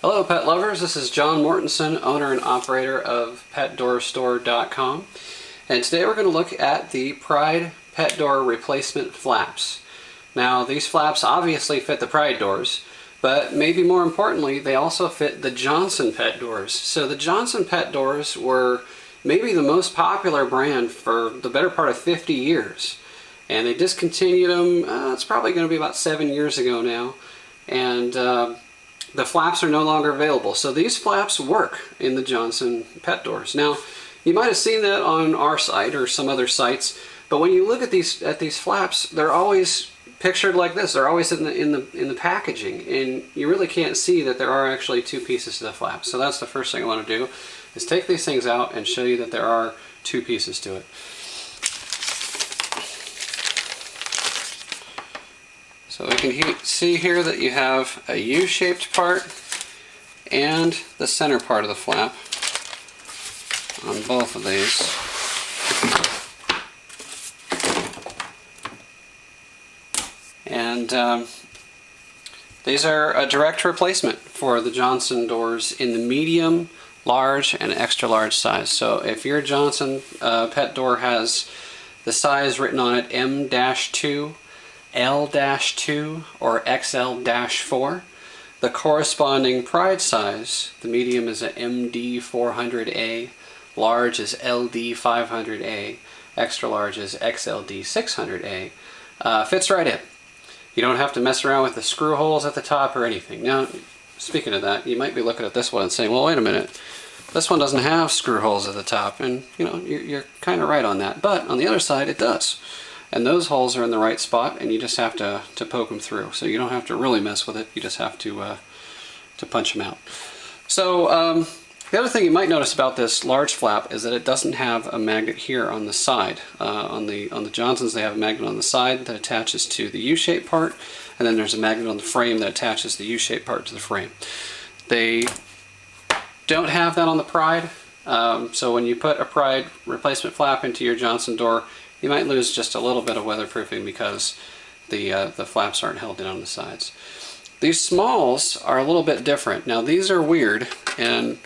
Hello pet lovers, this is John Mortensen, owner and operator of PetDoorStore.com, and today we're going to look at the Pride pet door replacement flaps. Now these flaps obviously fit the Pride doors, but maybe more importantly they also fit the Johnson pet doors. So the Johnson pet doors were maybe the most popular brand for the better part of 50 years, and they discontinued them, it's probably going to be about 7 years ago now, and the flaps are no longer available. So these flaps work in the Johnson pet doors. Now, you might have seen that on our site or some other sites, but when you look at these flaps, they're always pictured like this. They're always in the packaging, and you really can't see that there are actually two pieces to the flap. So that's the first thing I want to do, is take these things out and show you that there are two pieces to it. So we can see here that you have a U-shaped part and the center part of the flap on both of these. And these are a direct replacement for the Johnson doors in the medium, large, and extra large size. So if your Johnson pet door has the size written on it M-2, L-2 or XL-4, the corresponding Pride size, the medium is a MD400A, large is LD500A, extra large is XLD600A, fits right in. You don't have to mess around with the screw holes at the top or anything. Now, speaking of that, you might be looking at this one and saying, well, wait a minute, this one doesn't have screw holes at the top, and you know, you're kind of right on that, but on the other side it does. And those holes are in the right spot, and you just have to poke them through. So you don't have to really mess with it, you just have to punch them out. So the other thing you might notice about this large flap is that it doesn't have a magnet here on the side. On the Johnsons they have a magnet on the side that attaches to the U-shaped part, and then there's a magnet on the frame that attaches the U-shaped part to the frame. They don't have that on the Pride, so when you put a Pride replacement flap into your Johnson door, you might lose just a little bit of weatherproofing because the flaps aren't held in on the sides. These smalls are a little bit different. Now these are weird, and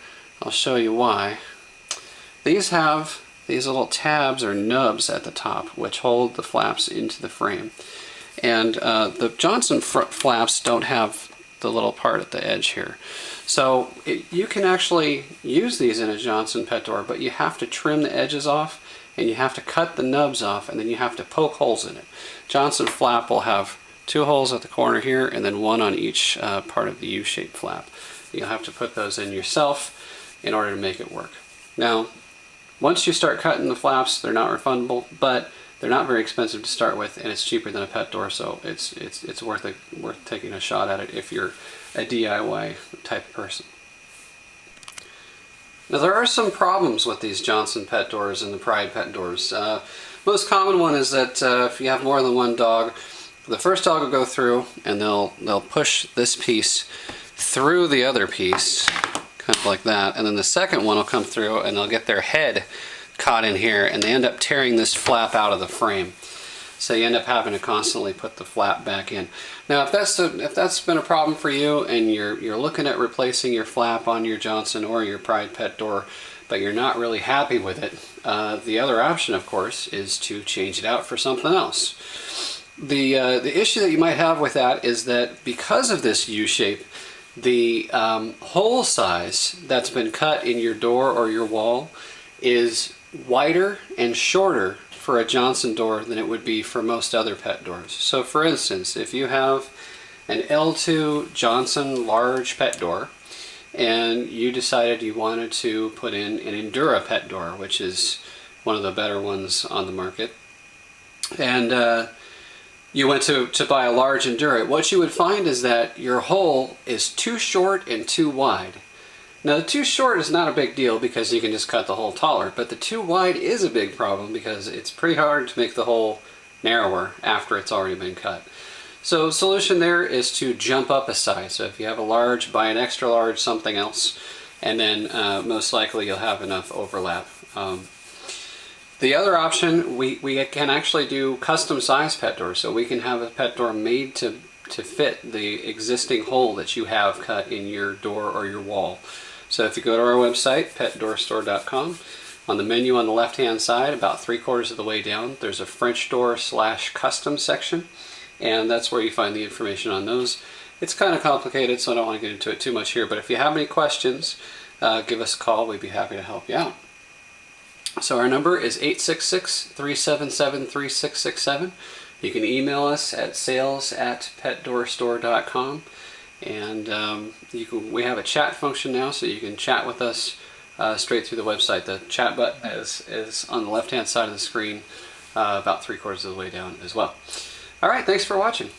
I'll show you why. These have these little tabs or nubs at the top which hold the flaps into the frame. And the Johnson flaps don't have the little part at the edge here. So you can actually use these in a Johnson pet door, but you have to trim the edges off, and you have to cut the nubs off, and then you have to poke holes in it. Johnson flap will have two holes at the corner here and then one on each part of the U-shaped flap. You'll have to put those in yourself in order to make it work. Now, once you start cutting the flaps, they're not refundable, but they're not very expensive to start with, and it's cheaper than a pet door, so it's worth taking a shot at it if you're a DIY type of person. Now there are some problems with these Johnson pet doors and the Pride pet doors. Most common one is that if you have more than one dog, the first dog will go through and they'll push this piece through the other piece, kind of like that, and then the second one will come through and they'll get their head caught in here, and they end up tearing this flap out of the frame. So you end up having to constantly put the flap back in. Now if that's been a problem for you and you're looking at replacing your flap on your Johnson or your Pride pet door, but you're not really happy with it, the other option of course is to change it out for something else. The issue that you might have with that is that because of this U-shape, the hole size that's been cut in your door or your wall is wider and shorter for a Johnson door than it would be for most other pet doors. So for instance, if you have an L2 Johnson large pet door and you decided you wanted to put in an Endura pet door, which is one of the better ones on the market, and you went to buy a large Endura, what you would find is that your hole is too short and too wide. Now the too short is not a big deal because you can just cut the hole taller, but the too wide is a big problem because it's pretty hard to make the hole narrower after it's already been cut. So the solution there is to jump up a size. So if you have a large, buy an extra large something else, and then most likely you'll have enough overlap. The other option, we can actually do custom size pet doors. So we can have a pet door made to to fit the existing hole that you have cut in your door or your wall. So if you go to our website, petdoorstore.com, on the menu on the left hand side, about 3/4 of the way down, there's a French door / custom section, and that's where you find the information on those. It's kind of complicated, so I don't want to get into it too much here, but if you have any questions, give us a call. We'd be happy to help you out. So our number is 866-377-3667. You can email us at sales@petdoorstore.com, and we have a chat function now, so you can chat with us straight through the website. The chat button is on the left hand side of the screen, about 3/4 of the way down as well. All right, thanks for watching.